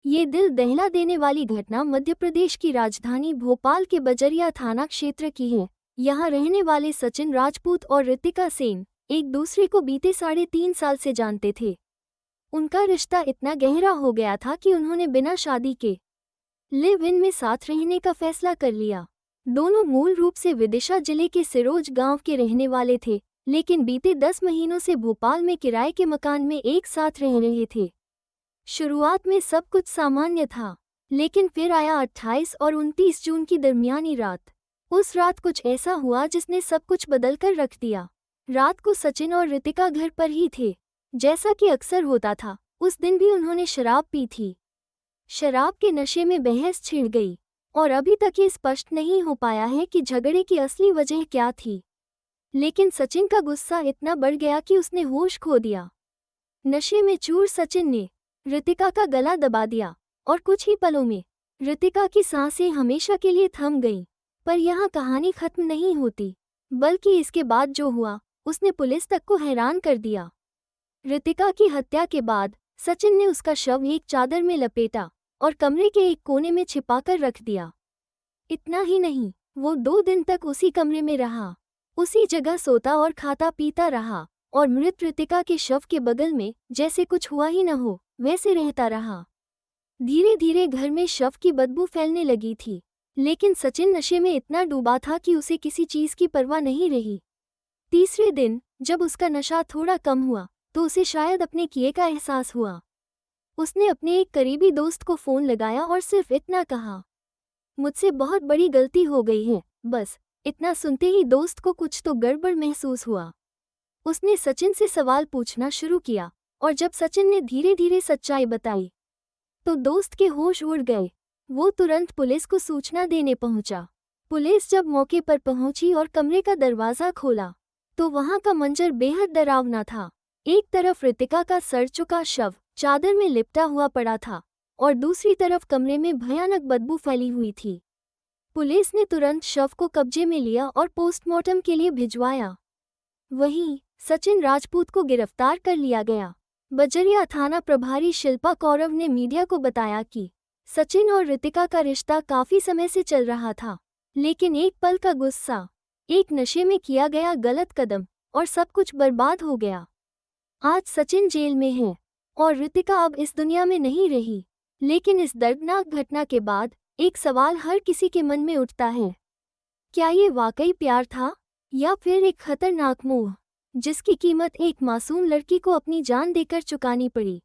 ये दिल दहला देने वाली घटना मध्य प्रदेश की राजधानी भोपाल के बजरिया थाना क्षेत्र की है। यहाँ रहने वाले सचिन राजपूत और ऋतिका सेन एक दूसरे को बीते 3.5 साल से जानते थे। उनका रिश्ता इतना गहरा हो गया था कि उन्होंने बिना शादी के लिव इन में साथ रहने का फैसला कर लिया। दोनों मूल रूप से विदिशा जिले के सिरोज गांव के रहने वाले थे, लेकिन बीते 10 महीनों से भोपाल में किराए के मकान में एक साथ रह रहे थे। शुरुआत में सब कुछ सामान्य था, लेकिन फिर आया 28 और 29 जून की दरमियानी रात। उस रात कुछ ऐसा हुआ जिसने सब कुछ बदल कर रख दिया। रात को सचिन और ऋतिका घर पर ही थे। जैसा कि अक्सर होता था, उस दिन भी उन्होंने शराब पी थी। शराब के नशे में बहस छिड़ गई और अभी तक ये स्पष्ट नहीं हो पाया है कि झगड़े की असली वजह क्या थी। लेकिन सचिन का गुस्सा इतना बढ़ गया कि उसने होश खो दिया। नशे में चूर सचिन ने ऋतिका का गला दबा दिया और कुछ ही पलों में ऋतिका की सांसें हमेशा के लिए थम गईं। पर यहाँ कहानी खत्म नहीं होती, बल्कि इसके बाद जो हुआ उसने पुलिस तक को हैरान कर दिया। ऋतिका की हत्या के बाद सचिन ने उसका शव एक चादर में लपेटा और कमरे के एक कोने में छिपाकर रख दिया। इतना ही नहीं, वो 2 दिन तक उसी कमरे में रहा, उसी जगह सोता और खाता पीता रहा और मृत ऋतिका के शव के बगल में जैसे कुछ हुआ ही न हो वैसे रहता रहा। धीरे धीरे घर में शव की बदबू फैलने लगी थी, लेकिन सचिन नशे में इतना डूबा था कि उसे किसी चीज की परवाह नहीं रही। तीसरे दिन जब उसका नशा थोड़ा कम हुआ तो उसे शायद अपने किए का एहसास हुआ। उसने अपने एक करीबी दोस्त को फोन लगाया और सिर्फ इतना कहा, मुझसे बहुत बड़ी गलती हो गई है। बस इतना सुनते ही दोस्त को कुछ तो गड़बड़ महसूस हुआ। उसने सचिन से सवाल पूछना शुरू किया और जब सचिन ने धीरे धीरे सच्चाई बताई तो दोस्त के होश उड़ गए। वो तुरंत पुलिस को सूचना देने पहुंचा। पुलिस जब मौके पर पहुंची और कमरे का दरवाज़ा खोला तो वहां का मंजर बेहद डरावना था। एक तरफ ऋतिका का सड़ चुका शव चादर में लिपटा हुआ पड़ा था और दूसरी तरफ कमरे में भयानक बदबू फैली हुई थी। पुलिस ने तुरंत शव को कब्जे में लिया और पोस्टमार्टम के लिए भिजवाया। वहीं सचिन राजपूत को गिरफ्तार कर लिया गया। बजरिया थाना प्रभारी शिल्पा कौरव ने मीडिया को बताया कि सचिन और ऋतिका का रिश्ता काफी समय से चल रहा था, लेकिन एक पल का गुस्सा, एक नशे में किया गया गलत कदम और सब कुछ बर्बाद हो गया। आज सचिन जेल में है और ऋतिका अब इस दुनिया में नहीं रही, लेकिन इस दर्दनाक घटना के बाद एक सवाल हर किसी के मन में उठता है, क्या ये वाकई प्यार था या फिर एक खतरनाक मोह, जिसकी कीमत एक मासूम लड़की को अपनी जान देकर चुकानी पड़ी।